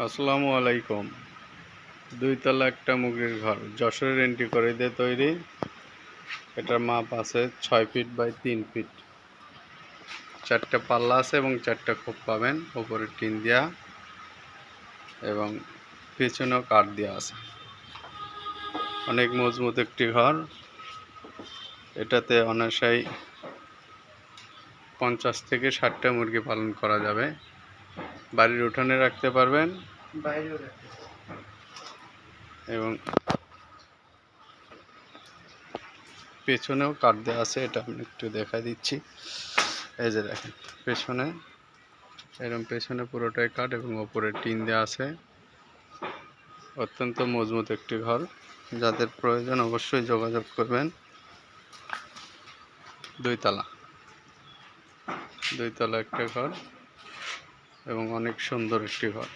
আসসালামু আলাইকুম। দুইতলা একটা মুরগির ঘর যশোরের এন্ট্রি করে দিয়ে তৈরি। এটার মাপ আছে 6 ফিট বাই 3 ফিট। 4টে পাল্লা আছে এবং 4টে খোপ পাবেন। উপরে টিন দেওয়া এবং পিছনেও কাঠ দেওয়া আছে। অনেক মজবুত একটি ঘর। এটাতে অনায়াসেই 50 থেকে 60টা মুরগি পালন করা যাবে। বাড়ির উঠানে রাখতে পারবেন এবং পেছনেও কাঠ দেওয়া আছে। এটা আমি একটু দেখা দিচ্ছি। এই যে দেখেন, পেছনে এরকম পেছনে পুরোটাই কাঠ এবং ওপরে টিন দেওয়া আছে। অত্যন্ত মজবুত একটি ঘর। যাদের প্রয়োজন অবশ্যই যোগাযোগ করবেন। দুইতলা একটা ঘর এবং অনেক সুন্দর একটি ঘর।